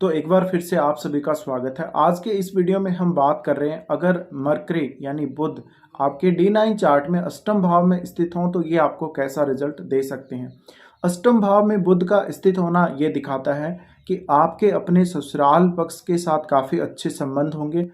तो एक बार फिर से आप सभी का स्वागत है। आज के इस वीडियो में हम बात कर रहे हैं, अगर मरकरी यानी बुध आपके D9 चार्ट में अष्टम भाव में स्थित हों तो ये आपको कैसा रिजल्ट दे सकते हैं। अष्टम भाव में बुध का स्थित होना ये दिखाता है कि आपके अपने ससुराल पक्ष के साथ काफ़ी अच्छे संबंध होंगे।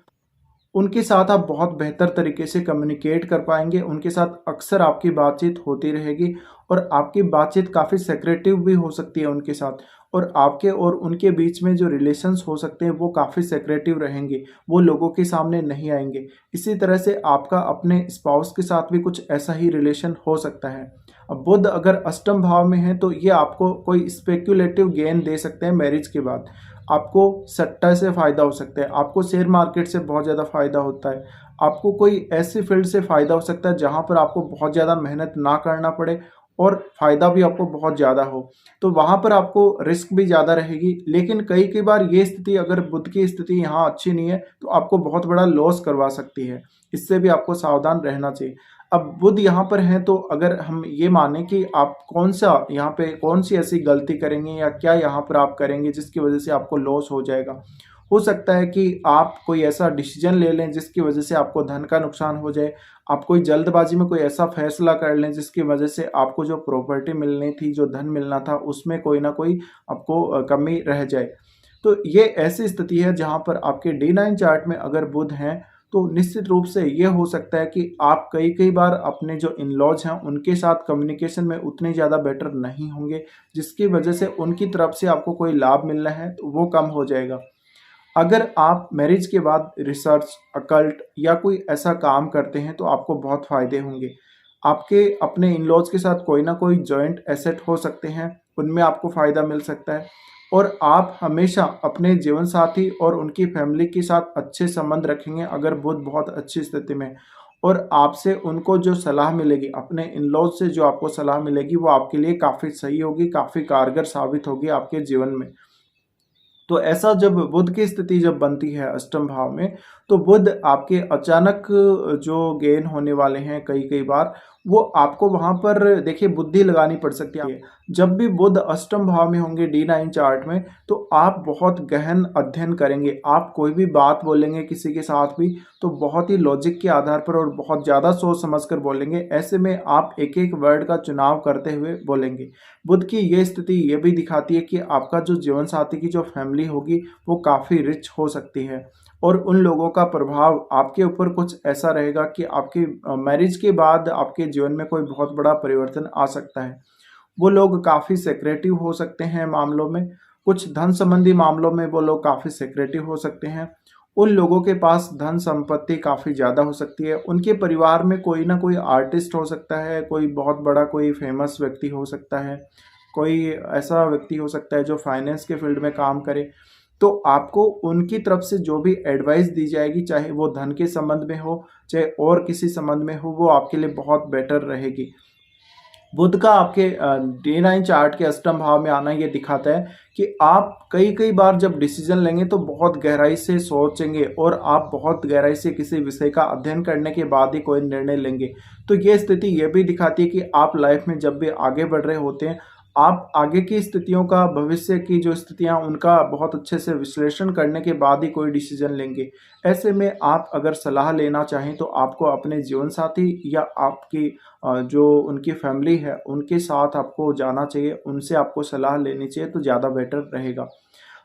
उनके साथ आप बहुत बेहतर तरीके से कम्युनिकेट कर पाएंगे, उनके साथ अक्सर आपकी बातचीत होती रहेगी और आपकी बातचीत काफ़ी सेक्रेटिव भी हो सकती है उनके साथ। और आपके और उनके बीच में जो रिलेशंस हो सकते हैं वो काफ़ी सेक्रेटिव रहेंगे, वो लोगों के सामने नहीं आएंगे। इसी तरह से आपका अपने स्पाउस के साथ भी कुछ ऐसा ही रिलेशन हो सकता है। अब बुध अगर अष्टम भाव में है तो ये आपको कोई स्पेक्युलेटिव गेन दे सकते हैं मैरिज के बाद। आपको सट्टा से फ़ायदा हो सकता है, आपको शेयर मार्केट से बहुत ज़्यादा फ़ायदा होता है, आपको कोई ऐसी फील्ड से फ़ायदा हो सकता है जहाँ पर आपको बहुत ज़्यादा मेहनत ना करना पड़े और फ़ायदा भी आपको बहुत ज़्यादा हो। तो वहाँ पर आपको रिस्क भी ज़्यादा रहेगी, लेकिन कई कई बार ये स्थिति, अगर बुध की स्थिति यहाँ अच्छी नहीं है तो आपको बहुत बड़ा लॉस करवा सकती है। इससे भी आपको सावधान रहना चाहिए। अब बुध यहाँ पर हैं तो अगर हम ये माने कि आप कौन सा यहाँ पे कौन सी ऐसी गलती करेंगे या क्या यहाँ पर आप करेंगे जिसकी वजह से आपको लॉस हो जाएगा। हो सकता है कि आप कोई ऐसा डिसीजन ले लें जिसकी वजह से आपको धन का नुकसान हो जाए। आप कोई जल्दबाजी में कोई ऐसा फैसला कर लें जिसकी वजह से आपको जो प्रॉपर्टी मिलनी थी, जो धन मिलना था, उसमें कोई ना कोई आपको कमी रह जाए। तो ये ऐसी स्थिति है जहाँ पर आपके D9 चार्ट में अगर बुध हैं तो निश्चित रूप से ये हो सकता है कि आप कई कई बार अपने जो इन-लॉज हैं उनके साथ कम्युनिकेशन में उतने ज़्यादा बेटर नहीं होंगे, जिसकी वजह से उनकी तरफ से आपको कोई लाभ मिलना है तो वो कम हो जाएगा। अगर आप मैरिज के बाद रिसर्च, अकल्ट या कोई ऐसा काम करते हैं तो आपको बहुत फ़ायदे होंगे। आपके अपने इन-लॉज़ के साथ कोई ना कोई जॉइंट एसेट हो सकते हैं, उनमें आपको फ़ायदा मिल सकता है। और आप हमेशा अपने जीवन साथी और उनकी फैमिली के साथ अच्छे संबंध रखेंगे अगर बुध बहुत अच्छी स्थिति में। और आपसे उनको जो सलाह मिलेगी, अपने इन-लॉज़ से जो आपको सलाह मिलेगी वो आपके लिए काफ़ी सही होगी, काफ़ी कारगर साबित होगी आपके जीवन में। तो ऐसा जब बुध की स्थिति जब बनती है अष्टम भाव में, तो बुध आपके अचानक जो गेन होने वाले हैं कई कई बार, वो आपको वहाँ पर देखिए बुद्धि लगानी पड़ सकती है। जब भी बुध अष्टम भाव में होंगे D9 चार्ट में तो आप बहुत गहन अध्ययन करेंगे। आप कोई भी बात बोलेंगे किसी के साथ भी तो बहुत ही लॉजिक के आधार पर और बहुत ज़्यादा सोच समझ कर बोलेंगे। ऐसे में आप एक एक वर्ड का चुनाव करते हुए बोलेंगे। बुध की ये स्थिति ये भी दिखाती है कि आपका जो जीवन साथी की जो फैमिली होगी वो काफ़ी रिच हो सकती है और उन लोगों का प्रभाव आपके ऊपर कुछ ऐसा रहेगा कि आपकी मैरिज के बाद आपके जीवन में कोई बहुत बड़ा परिवर्तन आ सकता है। वो लोग काफ़ी सेक्रेटिव हो सकते हैं मामलों में, कुछ धन संबंधी मामलों में वो लोग काफ़ी सेक्रेटिव हो सकते हैं। उन लोगों के पास धन संपत्ति काफ़ी ज़्यादा हो सकती है। उनके परिवार में कोई ना कोई आर्टिस्ट हो सकता है, कोई बहुत बड़ा कोई फेमस व्यक्ति हो सकता है, कोई ऐसा व्यक्ति हो सकता है जो फाइनेंस के फील्ड में काम करे। तो आपको उनकी तरफ से जो भी एडवाइस दी जाएगी, चाहे वो धन के संबंध में हो, चाहे और किसी संबंध में हो, वो आपके लिए बहुत बेटर रहेगी। बुध का आपके D9 चार्ट के अष्टम भाव में आना ये दिखाता है कि आप कई कई बार जब डिसीजन लेंगे तो बहुत गहराई से सोचेंगे और आप बहुत गहराई से किसी विषय का अध्ययन करने के बाद ही कोई निर्णय लेंगे। तो ये स्थिति ये भी दिखाती है कि आप लाइफ में जब भी आगे बढ़ रहे होते हैं, आप आगे की स्थितियों का, भविष्य की जो स्थितियां उनका बहुत अच्छे से विश्लेषण करने के बाद ही कोई डिसीजन लेंगे। ऐसे में आप अगर सलाह लेना चाहें तो आपको अपने जीवन साथी या आपकी जो उनकी फैमिली है उनके साथ आपको जाना चाहिए, उनसे आपको सलाह लेनी चाहिए तो ज़्यादा बेटर रहेगा।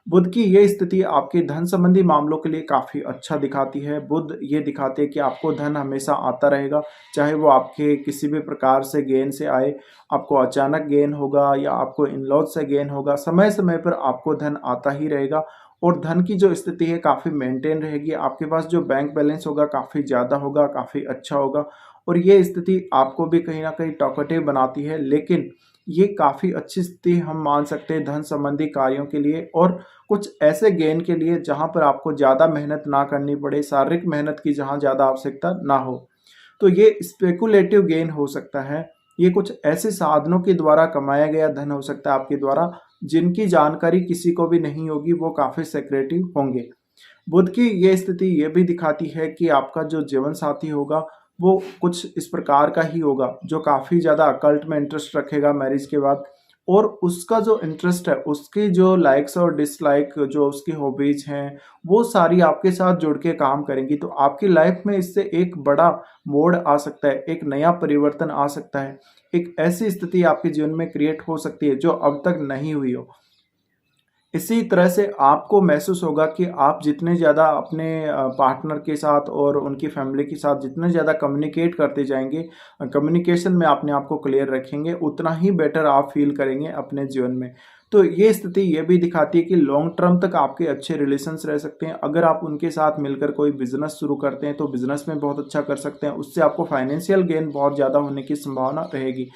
बुध की ये स्थिति आपके धन संबंधी मामलों के लिए काफ़ी अच्छा दिखाती है। बुध ये दिखाते हैं कि आपको धन हमेशा आता रहेगा, चाहे वो आपके किसी भी प्रकार से गेन से आए, आपको अचानक गेन होगा या आपको इन-लॉज़ से गेन होगा, समय समय पर आपको धन आता ही रहेगा। और धन की जो स्थिति है काफ़ी मेंटेन रहेगी। आपके पास जो बैंक बैलेंस होगा काफ़ी ज़्यादा होगा, काफ़ी अच्छा होगा और ये स्थिति आपको भी कहीं न कहीं टॉकेटिव बनाती है। लेकिन ये काफ़ी अच्छी स्थिति हम मान सकते हैं धन संबंधी कार्यों के लिए और कुछ ऐसे गेन के लिए जहाँ पर आपको ज़्यादा मेहनत ना करनी पड़े, शारीरिक मेहनत की जहाँ ज़्यादा आवश्यकता ना हो। तो ये स्पेकुलेटिव गेन हो सकता है। ये कुछ ऐसे साधनों के द्वारा कमाया गया धन हो सकता है आपके द्वारा, जिनकी जानकारी किसी को भी नहीं होगी, वो काफ़ी सेक्रेटिव होंगे। बुध की ये स्थिति ये भी दिखाती है कि आपका जो जीवन साथी होगा वो कुछ इस प्रकार का ही होगा जो काफ़ी ज़्यादा अकल्ट में इंटरेस्ट रखेगा मैरिज के बाद। और उसका जो इंटरेस्ट है, उसकी जो लाइक्स और डिसलाइक, जो उसकी हॉबीज हैं, वो सारी आपके साथ जुड़ के काम करेंगी। तो आपकी लाइफ में इससे एक बड़ा मोड़ आ सकता है, एक नया परिवर्तन आ सकता है, एक ऐसी स्थिति आपके जीवन में क्रिएट हो सकती है जो अब तक नहीं हुई हो। इसी तरह से आपको महसूस होगा कि आप जितने ज़्यादा अपने पार्टनर के साथ और उनकी फैमिली के साथ जितने ज़्यादा कम्युनिकेट करते जाएंगे, कम्युनिकेशन में अपने आप को क्लियर रखेंगे, उतना ही बेटर आप फील करेंगे अपने जीवन में। तो ये स्थिति ये भी दिखाती है कि लॉन्ग टर्म तक आपके अच्छे रिलेशंस रह सकते हैं। अगर आप उनके साथ मिलकर कोई बिजनेस शुरू करते हैं तो बिजनेस में बहुत अच्छा कर सकते हैं, उससे आपको फाइनेंशियल गेन बहुत ज़्यादा होने की संभावना रहेगी।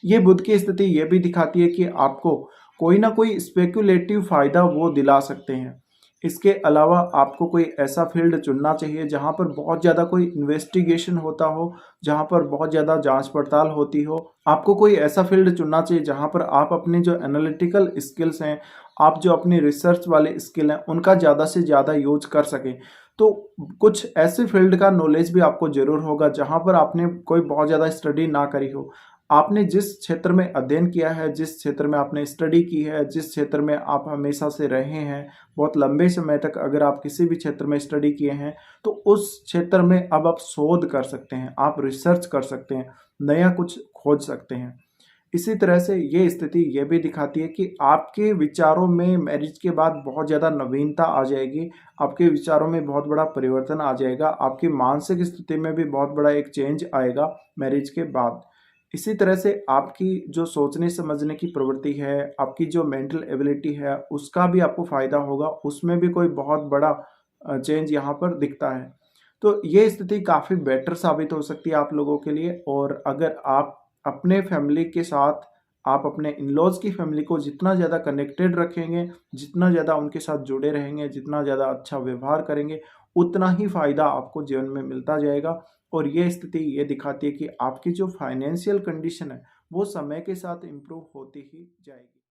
ये बुध की स्थिति ये भी दिखाती है कि आपको कोई ना कोई स्पेक्युलेटिव फ़ायदा वो दिला सकते हैं। इसके अलावा आपको कोई ऐसा फ़ील्ड चुनना चाहिए जहाँ पर बहुत ज़्यादा कोई इन्वेस्टिगेशन होता हो, जहाँ पर बहुत ज़्यादा जाँच-पड़ताल होती हो। आपको कोई ऐसा फ़ील्ड चुनना चाहिए जहाँ पर आप अपनी जो एनालिटिकल स्किल्स हैं, आप जो अपनी रिसर्च वाले स्किल हैं, उनका ज़्यादा से ज़्यादा यूज़ कर सकें। तो कुछ ऐसे फ़ील्ड का नॉलेज भी आपको ज़रूर होगा जहाँ पर आपने कोई बहुत ज़्यादा स्टडी ना करी हो। आपने जिस क्षेत्र में अध्ययन किया है, जिस क्षेत्र में आपने स्टडी की है, जिस क्षेत्र में आप हमेशा से रहे हैं, बहुत लंबे समय तक अगर आप किसी भी क्षेत्र में स्टडी किए हैं, तो उस क्षेत्र में अब आप शोध कर सकते हैं, आप रिसर्च कर सकते हैं, नया कुछ खोज सकते हैं। इसी तरह से ये स्थिति ये भी दिखाती है कि आपके विचारों में मैरिज के बाद बहुत ज़्यादा नवीनता आ जाएगी, आपके विचारों में बहुत बड़ा परिवर्तन आ जाएगा, आपकी मानसिक स्थिति में भी बहुत बड़ा एक चेंज आएगा मैरिज के बाद। इसी तरह से आपकी जो सोचने समझने की प्रवृत्ति है, आपकी जो मेंटल एबिलिटी है, उसका भी आपको फ़ायदा होगा, उसमें भी कोई बहुत बड़ा चेंज यहाँ पर दिखता है। तो ये स्थिति काफ़ी बेटर साबित हो सकती है आप लोगों के लिए। और अगर आप अपने फैमिली के साथ, आप अपने इन-लॉज़ की फैमिली को जितना ज़्यादा कनेक्टेड रखेंगे, जितना ज़्यादा उनके साथ जुड़े रहेंगे, जितना ज़्यादा अच्छा व्यवहार करेंगे, उतना ही फ़ायदा आपको जीवन में मिलता जाएगा। और ये स्थिति ये दिखाती है कि आपकी जो फाइनेंशियल कंडीशन है, वो समय के साथ इम्प्रूव होती ही जाएगी।